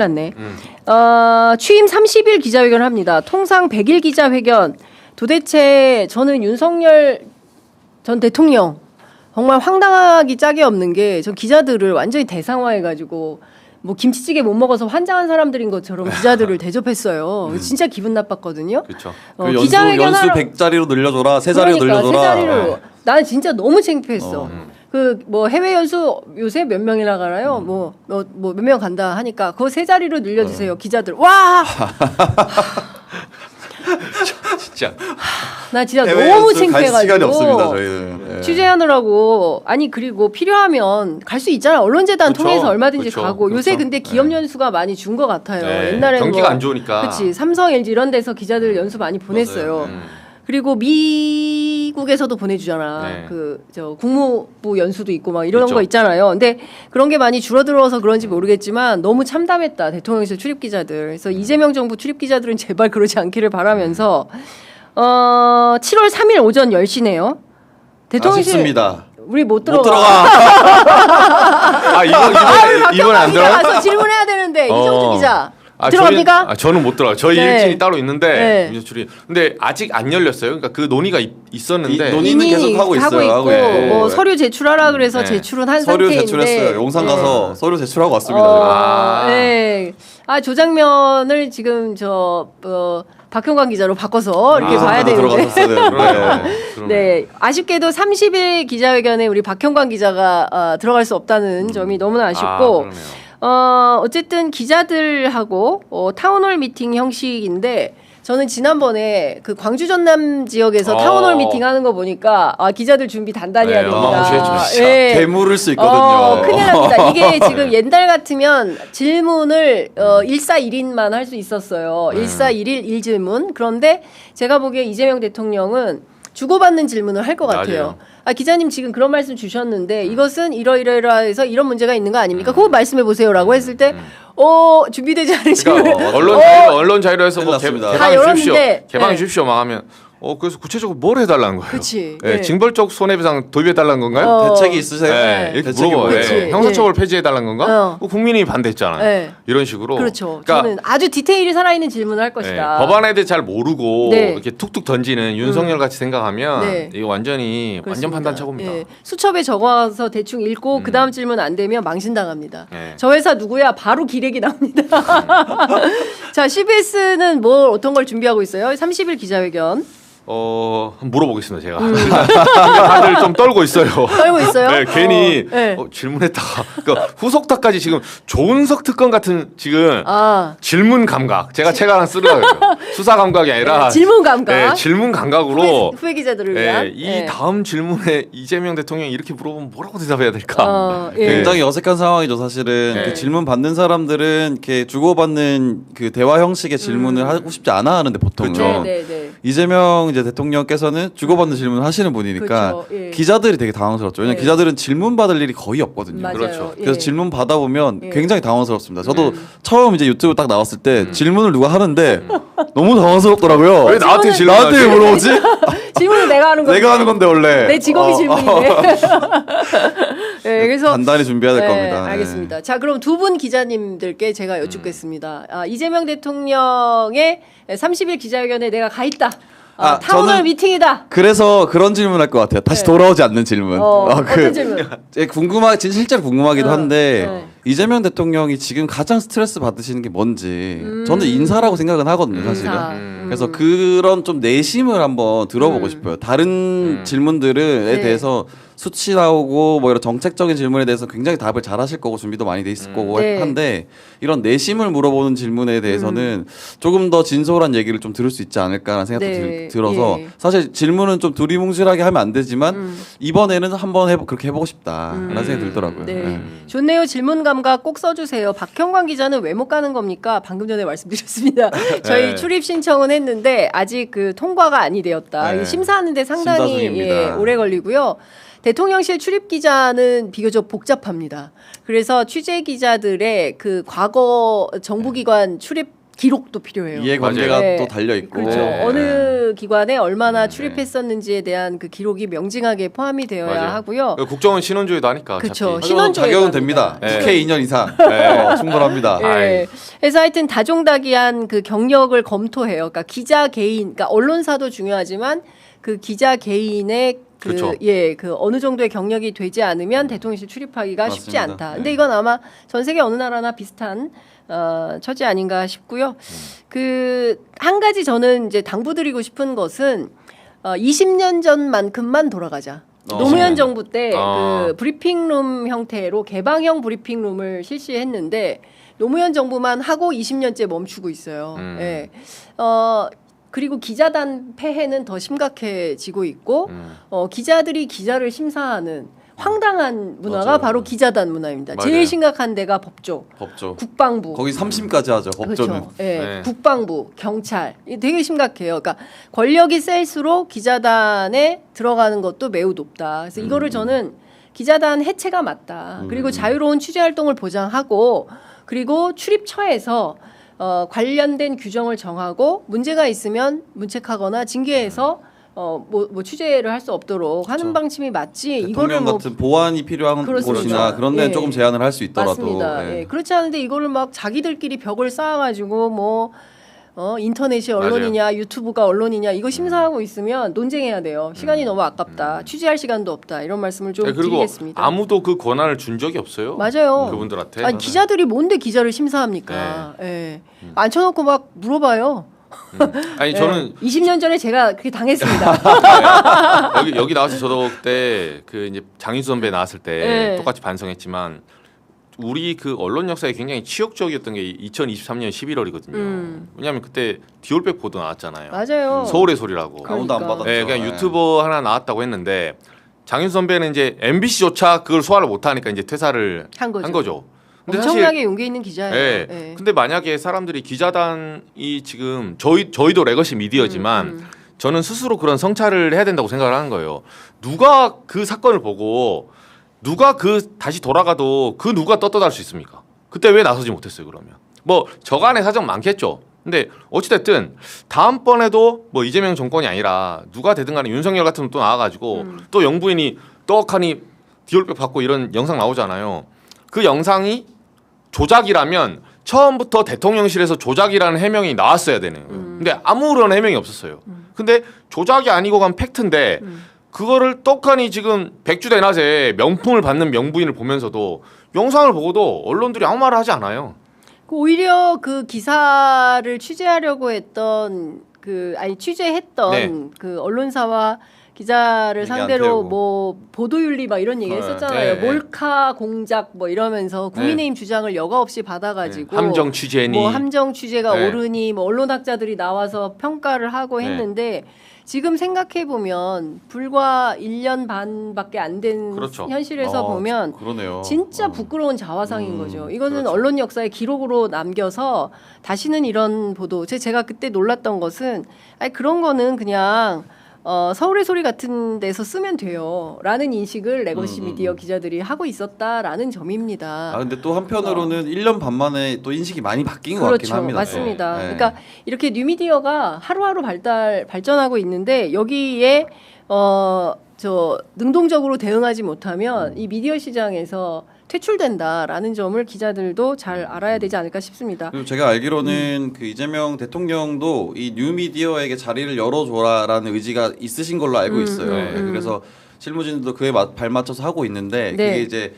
났네. 취임 30일 기자회견을 합니다. 통상 100일 기자회견. 도대체 저는 윤석열 전 대통령 정말 황당하기 짝이 없는 게 전 기자들을 완전히 대상화해가지고 뭐 김치찌개 못 먹어서 환장한 사람들인 것처럼 기자들을 대접했어요. 진짜 기분 나빴거든요. 그렇죠. 기자회견 연수 100자리로 늘려줘라, 3자리로 늘려줘라. 3자리로. 나는 진짜 너무 창피했어. 그 뭐 해외 연수 요새 몇 명이나 가나요? 뭐 몇 명 간다 하니까 그거 3자리로 늘려주세요. 기자들. 와. 진짜. 나 진짜 너무 창피해가지고. 시간이 없습니다, 저희는. 예. 취재하느라고. 아니 그리고 필요하면 갈 수 있잖아요. 언론재단 그쵸, 통해서 얼마든지 그쵸, 가고. 그쵸. 요새 근데 기업 연수가 많이 준 것 같아요. 네. 옛날에는 경기가 안 좋으니까. 그렇지. 삼성, LG 이런 데서 기자들 연수 많이 보냈어요. 그리고 미국에서도 보내주잖아. 네. 저 국무부 연수도 있고 막 이런 있죠. 거 있잖아요. 근데 그런 게 많이 줄어들어서 그런지 모르겠지만 너무 참담했다. 대통령실 출입 기자들. 그래서 이재명 정부 출입 기자들은 제발 그러지 않기를 바라면서 7월 3일 오전 10시네요. 대통령실 아쉽습니다. 우리 못 못 들어가. 들어가. 이번에 안 들어요? 가서 질문해야 되는데 이정주 기자. 아, 들어갑니까? 저는 못 들어요. 저희 네. 일진이 따로 있는데 네. 유저출이. 근데 아직 안 열렸어요. 그러니까 그 논의가 있었는데. 논의는 계속 하고 있어요. 있고 예. 뭐 서류 제출하라 그래서 네. 제출은 한 서류 상태인데. 제출했어요. 용산 가서 서류 제출하고 왔습니다. 아. 네. 조 장면을 지금 박형관 기자로 바꿔서 이렇게 봐야 되는데. 들어갔었어야 되는데. 네, 아쉽게도 30일 기자회견에 우리 박형관 기자가 들어갈 수 없다는 점이 너무나 아쉽고. 그러네요. 어쨌든 기자들하고 타운홀 미팅 형식인데 저는 지난번에 그 광주 전남 지역에서 타운홀 미팅 하는 거 보니까 기자들 준비 단단히 해야 네, 됩니다. 진짜. 개물을 수 있거든요. 큰일 납니다. 이게 지금 옛날 같으면 질문을 1사 1인만 할 수 있었어요. 1사 1일 1질문. 그런데 제가 보기에 이재명 대통령은 주고받는 질문을 할 것 같아요. 기자님 지금 그런 말씀 주셨는데 이것은 이러이러해서 이런 문제가 있는 거 아닙니까? 그거 말씀해 보세요라고 했을 때 준비되지 않은 질문. 그러니까 언론 자유로에서 뭐 났습니다. 개방해 주십시오. 열었는데, 개방해 네. 주십시오. 막 하면 그래서 구체적으로 뭘 해달라는 거예요? 그치. 네, 네. 징벌적 손해배상 도입해달라는 건가요? 대책이 있으세요? 네, 이렇게 대책이 물어봐요. 뭐예요? 네. 형사처벌 폐지해달라는 건가? 국민이 반대했잖아요. 네. 이런 식으로. 그렇죠. 그러니까 저는 아주 디테일이 살아있는 질문을 할 것이다. 법안에 대해 잘 모르고 네. 이렇게 툭툭 던지는 윤석열 같이 생각하면 네. 이거 완전 그렇습니다. 판단착오입니다. 예. 수첩에 적어서 대충 읽고 그 다음 질문 안 되면 망신당합니다. 네. 저 회사 누구야? 바로 기레기 나옵니다. 자, CBS는 어떤 걸 준비하고 있어요? 30일 기자회견. 한번 물어보겠습니다, 제가. 다들 좀 떨고 있어요. 떨고 있어요? 네, 괜히 네. 질문했다가 그러니까 후속타까지 지금 조은석 특검 같은 지금 질문 감각. 제가 책 하나 쓰려고요. 수사 감각이 아니라 질문 감각. 네, 질문 감각으로 후배 기자들을 위한. 이 다음 질문에 이재명 대통령이 이렇게 물어보면 뭐라고 대답해야 될까? 굉장히 어색한 상황이죠, 사실은. 네. 그 질문 받는 사람들은 이렇게 주고받는 그 대화 형식의 질문을 하고 싶지 않아 하는데 보통은. 그렇죠. 네. 이재명 이제 대통령께서는 주고받는 질문을 하시는 분이니까 그렇죠. 예. 기자들이 되게 당황스럽죠. 왜냐면 네. 기자들은 질문 받을 일이 거의 없거든요. 맞아요. 그렇죠. 예. 그래서 질문 받아보면 예. 굉장히 당황스럽습니다. 저도 처음 이제 유튜브 딱 나왔을 때 질문을 누가 하는데 너무 당황스럽더라고요. 왜 나한테 질문하지? 나한테 왜 물어보지? 질문은 내가 하는 건데. 내가 하는 건데 원래. 내 직업이 질문인데. 네, 그래서 단단히 준비해야 될 겁니다. 네. 알겠습니다. 자, 그럼 두 분 기자님들께 제가 여쭙겠습니다. 이재명 대통령의 30일 기자회견에 내가 가 있다. 타운홀 저는 미팅이다. 그래서 그런 질문할 것 같아요. 다시 돌아오지 않는 질문. 어떤 질문? 실제로 궁금하기도 한데 네. 이재명 대통령이 지금 가장 스트레스 받으시는 게 뭔지 저는 인사라고 생각은 하거든요, 사실은. 인사. 그래서 그런 좀 내심을 한번 들어보고 싶어요. 다른 질문들에 네. 대해서 수치 나오고 뭐 이런 정책적인 질문에 대해서 굉장히 답을 잘 하실 거고 준비도 많이 돼 있을 거고 네. 한데 이런 내심을 물어보는 질문에 대해서는 조금 더 진솔한 얘기를 좀 들을 수 있지 않을까라는 생각도 네. 들어서 예. 사실 질문은 좀 두리뭉실하게 하면 안 되지만 이번에는 한번 그렇게 해보고 싶다라는 생각이 들더라고요. 네. 네. 좋네요. 질문 감각 꼭 써주세요. 박형관 기자는 왜 못 가는 겁니까? 방금 전에 말씀드렸습니다. 저희 출입 신청은 했는데 아직 그 통과가 아니 되었다. 네. 심사하는데 심사 상당히 중입니다. 오래 걸리고요. 대통령실 출입 기자는 비교적 복잡합니다. 그래서 취재 기자들의 그 과거 정부기관 출입 기록도 필요해요. 이해관계가 네. 또 달려 있고. 그렇죠. 네. 어느 기관에 얼마나 출입했었는지에 대한 그 기록이 명징하게 포함이 되어야 맞아요. 하고요. 국정원 신원조회도 하니까. 그렇죠. 어차피. 신원조회도 자격은 합니다. 됩니다. 네. 국회 2년 이상 충분합니다. 예. 그래서 하여튼 다종다기한 그 경력을 검토해요. 그러니까 기자 개인, 그러니까 언론사도 중요하지만 그 기자 개인의 그렇죠. 그 어느 정도의 경력이 되지 않으면 대통령실 출입하기가 쉽지 맞습니다. 않다. 근데 네. 이건 아마 전 세계 어느 나라나 비슷한 처지 아닌가 싶고요. 그 한 가지 저는 이제 당부드리고 싶은 것은 20년 전만큼만 돌아가자. 노무현 정부 때 그 브리핑룸 형태로 개방형 브리핑룸을 실시했는데 노무현 정부만 하고 20년째 멈추고 있어요. 예. 그리고 기자단 폐해는 더 심각해지고 있고 기자들이 기자를 심사하는 황당한 문화가 맞아요. 바로 기자단 문화입니다. 맞아요. 제일 심각한 데가 법조, 국방부. 국방부. 거기 3심까지 하죠. 법조는. 그렇죠. 예, 네. 국방부, 경찰 이게 되게 심각해요. 그러니까 권력이 셀수록 기자단에 들어가는 것도 매우 높다. 그래서 이거를 저는 기자단 해체가 맞다. 그리고 자유로운 취재 활동을 보장하고 그리고 출입처에서 관련된 규정을 정하고 문제가 있으면 문책하거나 징계해서 뭐 취재를 할 수 없도록 하는 방침이 맞지. 이거를 대통령 뭐 같은 보안이 필요한 그렇습니다. 곳이나 그런 데는 예. 조금 제한을 할 수 있더라도. 맞습니다. 예. 예. 그렇지 않은데 이거를 막 자기들끼리 벽을 쌓아가지고 뭐 인터넷이 언론이냐 유튜브가 언론이냐 이거 심사하고 있으면 논쟁해야 돼요. 시간이 너무 아깝다. 취재할 시간도 없다. 이런 말씀을 좀 네, 그리고 드리겠습니다. 아무도 그 권한을 준 적이 없어요. 맞아요. 그분들한테. 아니 기자들이 뭔데 기자를 심사합니까? 예. 앉혀놓고 막 물어봐요. 아니 저는 20년 전에 제가 그렇게 당했습니다. 여기 나와서 저도 그때 그 이제 장윤수 선배 나왔을 때 네. 똑같이 반성했지만 우리 그 언론 역사에 굉장히 치욕적이었던 게 2023년 11월이거든요. 왜냐하면 그때 디올백 보도 나왔잖아요. 맞아요. 서울의 소리라고. 아무도 안 그러니까. 받았죠. 네, 그냥 예. 유튜버 하나 나왔다고 했는데 장윤수 선배는 이제 MBC조차 그걸 소화를 못하니까 이제 퇴사를 한 거죠. 한 거죠. 근데 엄청나게 용기 있는 기자예요. 예. 예. 근데 만약에 사람들이 기자단이 지금 저희도 레거시 미디어지만 저는 스스로 그런 성찰을 해야 된다고 생각을 하는 거예요. 누가 그 사건을 보고 누가 그 다시 돌아가도 그 누가 떳떳할 수 있습니까? 그때 왜 나서지 못했어요, 그러면? 뭐 저간의 사정 많겠죠. 근데 어찌됐든 다음번에도 뭐 이재명 정권이 아니라 누가 되든 간에 윤석열 같은 분 또 나와가지고 또 영부인이 떡하니 디올백 받고 이런 영상 나오잖아요. 그 영상이 조작이라면 처음부터 대통령실에서 조작이라는 해명이 나왔어야 되는 거예요. 근데 아무런 해명이 없었어요. 근데 조작이 아니고 간 팩트인데 그거를 떡하니 지금 백주대낮에 명품을 받는 명부인을 보면서도 영상을 보고도 언론들이 아무 말을 하지 않아요. 오히려 그 기사를 취재하려고 했던 취재했던 네. 그 언론사와 기자를 얘기 안 상대로 태우고. 뭐 보도윤리 막 이런 얘기 했었잖아요. 네, 네. 몰카 공작 뭐 이러면서 국민의힘 주장을 여과 없이 받아가지고 함정 취재니 뭐 함정 취재가 네. 옳으니 뭐 언론학자들이 나와서 평가를 하고 했는데 지금 생각해 보면 불과 1년 반밖에 안 된 그렇죠. 현실에서 보면 그러네요. 진짜 부끄러운 자화상인 거죠. 이거는 그렇죠. 언론 역사의 기록으로 남겨서 다시는 이런 보도. 제가 그때 놀랐던 것은 그런 거는 그냥 서울의 소리 같은 데서 쓰면 돼요라는 인식을 레거시 미디어 기자들이 하고 있었다라는 점입니다. 근데 또 한편으로는 1년 반 만에 또 인식이 많이 바뀐 것 같긴 그렇죠. 합니다. 맞습니다. 네. 그러니까 이렇게 뉴미디어가 하루하루 발전하고 있는데 여기에 능동적으로 대응하지 못하면 이 미디어 시장에서 퇴출된다라는 점을 기자들도 잘 알아야 되지 않을까 싶습니다. 그리고 제가 알기로는 그 이재명 대통령도 이 뉴미디어에게 자리를 열어줘라라는 의지가 있으신 걸로 알고 있어요. 그래서 실무진들도 그에 발맞춰서 하고 있는데 네. 그게 이제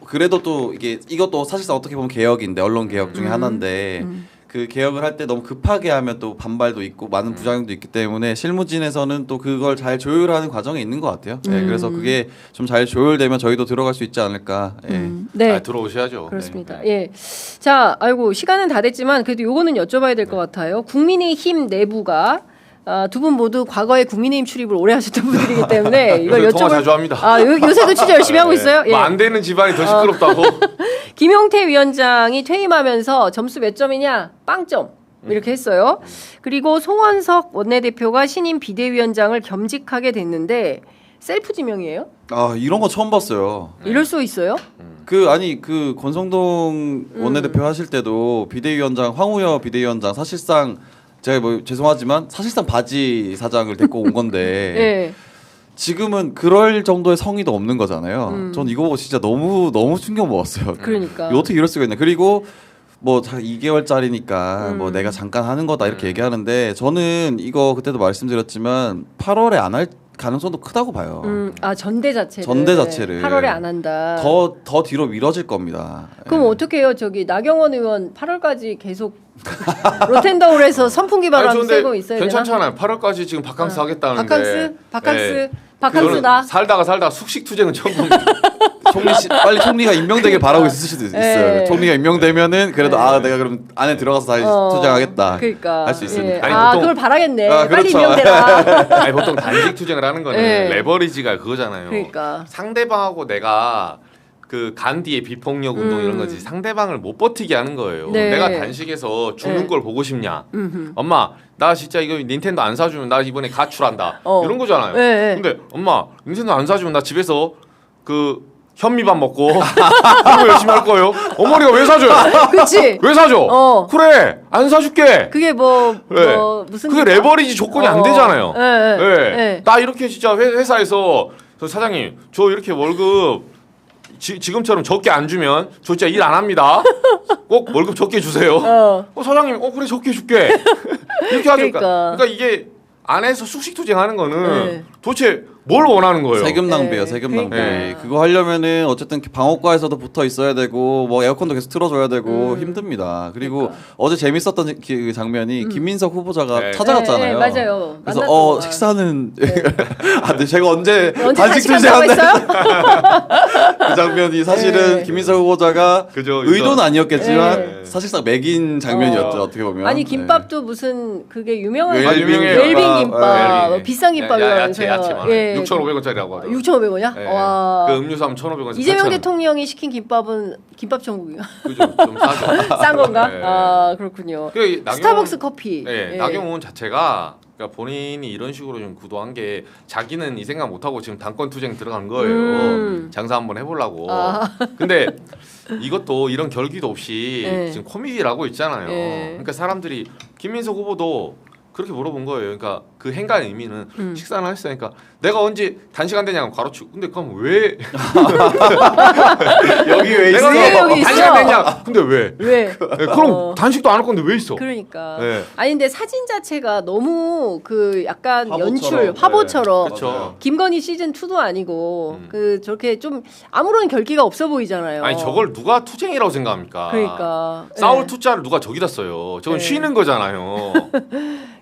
그래도 또 이것도 사실상 어떻게 보면 개혁인데 언론 개혁 중에 하나인데 그 개혁을 할 때 너무 급하게 하면 또 반발도 있고 많은 부작용도 있기 때문에 실무진에서는 또 그걸 잘 조율하는 과정에 있는 것 같아요. 예, 그래서 그게 좀 잘 조율되면 저희도 들어갈 수 있지 않을까. 예. 네. 들어오셔야죠. 그렇습니다. 예. 자, 시간은 다 됐지만 그래도 요거는 여쭤봐야 될 것 같아요. 국민의힘 내부가 두 분 모두 과거에 국민의힘 출입을 오래 하셨던 분들이기 때문에 이걸 요새 통화 자주 합니다. 요새도 취재 열심히 하고 있어요. 예. 뭐 안 되는 집안이 더 시끄럽다고. 김용태 위원장이 퇴임하면서 점수 몇 점이냐? 빵점. 이렇게 했어요. 그리고 송원석 원내대표가 신임 비대위원장을 겸직하게 됐는데 셀프 지명이에요? 아 이런 거 처음 봤어요. 이럴 수 있어요? 그 권성동 원내대표 하실 때도 비대위원장 황우여 비대위원장 사실상 제가 뭐 죄송하지만 사실상 바지 사장을 데리고 온 건데 네. 지금은 그럴 정도의 성의도 없는 거잖아요. 전 이거 보고 진짜 너무 충격 먹었어요. 그러니까. 이거 어떻게 이럴 수가 있나. 그리고 뭐 2개월짜리니까 뭐 내가 잠깐 하는 거다 이렇게 얘기하는데 저는 이거 그때도 말씀드렸지만 8월에 안 할 가능성도 크다고 봐요. 아 전대 자체를. 8월에 안 한다. 더 뒤로 미뤄질 겁니다. 그럼 어떻게 해요? 저기 나경원 의원 8월까지 계속 로텐더홀에서 선풍기 바람 쐬고 있어야 되나? 괜찮잖아요. 8월까지 지금 바캉스 하겠다는데. 바캉스다. 살다가 숙식 투쟁은 처음 봅니다. 빨리 총리가 임명되길 바라고 있을 수도 있어요. 네. 총리가 임명되면은 그래도 내가 그럼 안에 들어가서 다시 투쟁하겠다. 그러니까. 할 수 있으니까. 아니, 보통, 그걸 바라겠네. 빨리 그렇죠. 임명되라. 아니, 보통 단식 투쟁을 하는 거는 레버리지가 그거잖아요. 그러니까. 상대방하고 내가 그 간 뒤에 비폭력 운동 이런 거지 상대방을 못 버티게 하는 거예요. 네. 내가 단식해서 죽는 걸 보고 싶냐? 엄마 나 진짜 이거 닌텐도 안 사주면 나 이번에 가출한다. 이런 거잖아요. 네. 근데 엄마 닌텐도 안 사주면 나 집에서 그 현미밥 먹고 그거 열심히 할 거예요. 어머니가 왜 사줘요? 그렇지. 왜 사줘? 그래 안 사줄게. 그게 뭐 무슨 그게 기사? 레버리지 조건이 안 되잖아요. 네. 나 이렇게 진짜 회사에서 저 사장님 저 이렇게 월급 지금처럼 적게 안 주면 저 진짜 일 안 합니다. 꼭 월급 적게 주세요. 사장님 그래 적게 줄게. 이렇게 하죠. 그러니까 이게 안에서 숙식 투쟁하는 거는 도대체 뭘 원하는 거예요? 세금 낭비예요, 세금 낭비. 그러니까. 그거 하려면은 어쨌든 방어과에서도 붙어 있어야 되고 뭐 에어컨도 계속 틀어줘야 되고 힘듭니다. 그리고 어제 재밌었던 그 장면이 김민석 후보자가 찾아갔잖아요. 네, 맞아요. 그래서 식사는 근데 제가 언제 단식 투쟁한다고 했어요? 그 장면이 사실은 김민석 후보자가 의도는 아니었겠지만 사실상 맥인 장면이었죠. 어떻게 보면. 아니 김밥도 무슨 그게 유명한 웰빙 김밥, 비싼 김밥이라면서요. 6,500원짜리라고 하더라고요. 6,500원이야? 네. 와. 그 음료수 하면 1,500원. 이재명 대통령이 시킨 김밥은 김밥 천국이야. 그죠? 좀 싸죠. 싼 건가? 네. 아 그렇군요. 스타벅스 커피. 네. 나경원 자체가 그러니까 본인이 이런 식으로 좀 구도한 게 자기는 이 생각 못 하고 지금 당권 투쟁 들어간 거예요. 장사 한번 해보려고. 근데 이것도 이런 결기도 없이 지금 코미디를 하고 있잖아요. 그러니까 사람들이 김민석 후보도 그렇게 물어본 거예요. 그러니까 그 행간의 의미는 식사는 하셨으니까 내가 언제 단시간 되냐고 가로치고 근데 그럼 왜 여기 왜 있어? 왜 여기 있어? 단시간 되냐? 근데 왜? 왜? 네, 그럼 단식도 안 할 건데 왜 있어? 그러니까. 네. 아니 근데 사진 자체가 너무 그 약간 화보처럼. 연출 화보처럼. 그렇죠. 김건희 시즌 2도 아니고 그 저렇게 좀 아무런 결기가 없어 보이잖아요. 아니 저걸 누가 투쟁이라고 생각합니까? 그러니까 싸울 투자를 누가 저기다 써요. 저건 쉬는 거잖아요.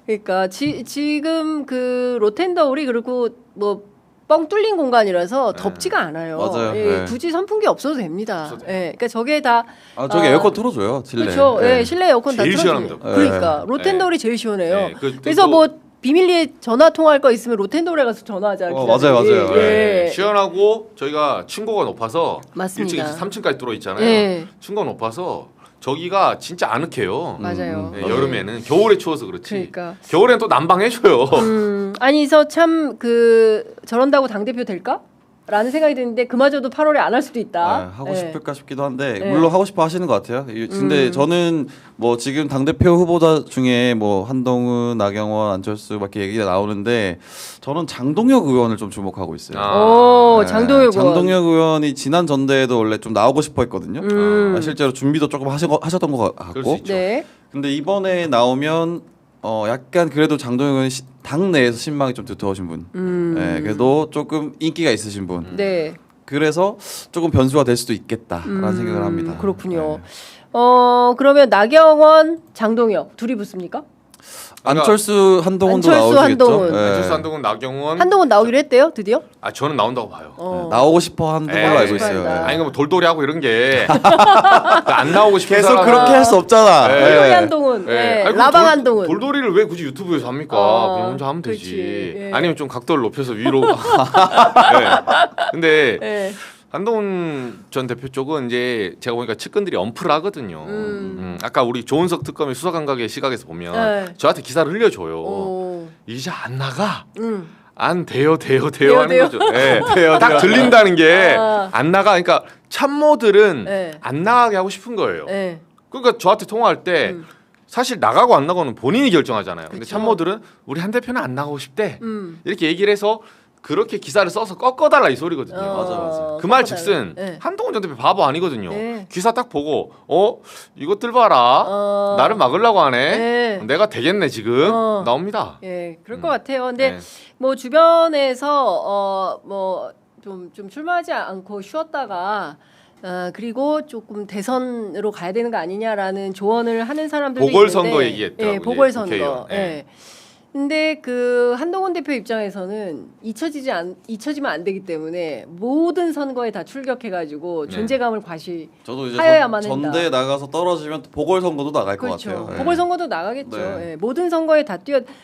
그러니까 지금 그 로텐더홀이 그리고 뭐 뻥 뚫린 공간이라서 덥지가 않아요. 맞아요. 예, 굳이 선풍기 없어도 됩니다. 없어도 예, 그러니까 저게 다 저기 에어컨 틀어줘요. 실내. 그렇죠. 예, 실내 에어컨 다 제일 틀어주죠. 시원합니다. 그러니까 로텐더홀이 제일 시원해요. 네, 그래서 뭐 비밀리에 전화 통화할 거 있으면 로텐더홀에 가서 전화하자. 맞아요. 예. 시원하고 저희가 층고가 높아서 맞습니다. 1층에서 3층까지 들어 있잖아요. 예. 층고가 높아서 저기가 진짜 아늑해요. 맞아요. 네, 여름에는 겨울에 추워서 그렇지. 그러니까. 겨울엔 또 난방 해줘요. 아니서 참 그 저런다고 당 대표 될까? 라는 생각이 드는데 그마저도 8월에 안 할 수도 있다. 하고 싶을까 싶기도 한데 네. 물론 하고 싶어 하시는 것 같아요. 근데 저는 뭐 지금 당 대표 후보자 중에 뭐 한동훈, 나경원, 안철수 막 이렇게 얘기가 나오는데 저는 장동혁 의원을 좀 주목하고 있어요. 오, 장동혁 의원. 장동혁 의원이 지난 전대에도 원래 좀 나오고 싶어 했거든요. 실제로 준비도 조금 하셨던 것 그럴 수 같고. 있죠. 네. 근데 이번에 나오면 약간 그래도 장동혁 의원이 당 내에서 신망이 좀 두터우신 분. 네, 그래도 조금 인기가 있으신 분. 네. 그래서 조금 변수가 될 수도 있겠다라는 생각을 합니다. 그렇군요. 네. 그러면 나경원, 장동혁 둘이 붙습니까? 안철수, 한동훈도 안철수, 나오시겠죠. 한동훈. 안철수, 한동훈, 나경원. 한동훈 나오기로 했대요, 드디어? 저는 나온다고 봐요. 나오고 싶어 하는 걸로 알고 있어요. 싶어한다. 아니 뭐 돌돌이 하고 이런 게 안 나오고 싶은 계속 사람은 그렇게 할 수 없잖아. 네. 돌돌이 한동훈, 네. 아니, 라방 한동훈. 돌돌이를 왜 굳이 유튜브에서 합니까? 그냥 혼자 하면 그렇지. 되지. 예. 아니면 좀 각도를 높여서 위로. 네. 근데 네. 한동훈 전 대표 쪽은 이제 제가 보니까 측근들이 엄프를 하거든요. 아까 우리 조은석 특검의 수사감각의 시각에서 보면 네. 저한테 기사를 흘려줘요. 오. 이제 안 나가. 안 돼요 돼요, 하는 돼요? 거죠. 예. 딱 들린다는 게 안 나가. 그러니까 참모들은 네. 안 나가게 하고 싶은 거예요. 네. 그러니까 저한테 통화할 때 사실 나가고 안 나가는 본인이 결정하잖아요. 근데 그쵸. 참모들은 우리 한 대표는 안 나가고 싶대. 음. 이렇게 얘기를 해서 그렇게 기사를 써서 꺾어달라 이 소리거든요. 맞아. 그 말 즉슨 네. 한동훈 전 대표 바보 아니거든요. 네. 기사 딱 보고 이것들 봐라. 나를 막으려고 하네. 네. 내가 되겠네 지금. 나옵니다. 예, 그럴 것 같아요. 근데 네. 뭐 주변에서 뭐 좀 출마하지 않고 쉬었다가 그리고 조금 대선으로 가야 되는 거 아니냐라는 조언을 하는 사람들도 보궐선거 있는데, 얘기했더라고요, 예, 보궐선거. 국회의원. 예. 예. 근데 그 한동훈 대표 입장에서는 잊혀지면 안 되기 때문에 모든 선거에 다 출격해가지고 네. 존재감을 과시. 저도 이제 하여야만 한다. 전대에 나가서 떨어지면 보궐선거도 나갈 것 그렇죠. 같아요. 예. 보궐선거도 나가겠죠. 네. 예, 모든 선거에 다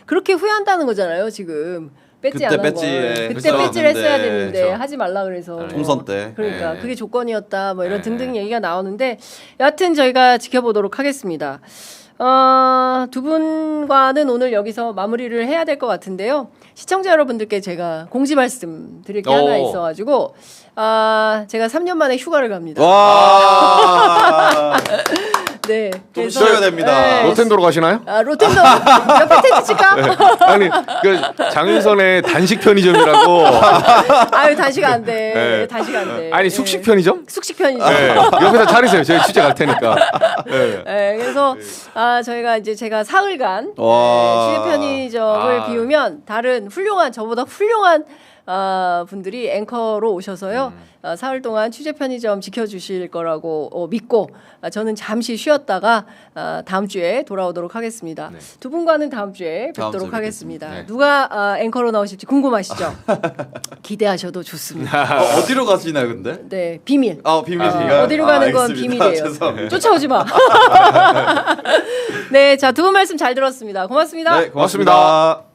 그렇게 후회한다는 거잖아요. 지금 배지 그때 안 한 걸. 배지에 그때 했어야 배지를 했어야 되는데. 되는데 그렇죠. 하지 말라 그래서. 총선 때. 그러니까 네. 그게 조건이었다. 뭐 이런 네. 등등 얘기가 나오는데 여하튼 저희가 지켜보도록 하겠습니다. 두 분과는 오늘 여기서 마무리를 해야 될 것 같은데요. 시청자 여러분들께 제가 공지 말씀 드릴 게 하나 있어가지고 제가 3년 만에 휴가를 갑니다. 와. 네. 좀 쉬어야 됩니다. 네. 로텐도로 가시나요? 로텐도 옆에 텐트 칠까? 아니 그 장윤선의 단식 편의점이라고. 아유 단식 안 돼. 네. 단식 안 돼. 아니 숙식 편의점? 숙식 편의점. 네. 옆에서 차리세요. 저희 취재 갈 테니까. 네. 네, 그래서 제가 사흘간 와. 취재 편의점을 비우면 다른 저보다 훌륭한 분들이 앵커로 오셔서요. 사흘 동안 취재 편의점 지켜주실 거라고 믿고 저는 잠시 쉬었다가 다음 주에 돌아오도록 하겠습니다. 네. 두 분과는 다음 주에 다음 뵙도록 주에 하겠습니다. 뵙겠습니다. 네. 누가 앵커로 나오실지 궁금하시죠? 기대하셔도 좋습니다. 어디로 가시나요, 근데? 네, 비밀. 비밀이가. 어디로 가는 건 알겠습니다. 비밀이에요. 죄송합니다. 쫓아오지 마. 네, 자, 두 분 말씀 잘 들었습니다. 고맙습니다. 네, 고맙습니다.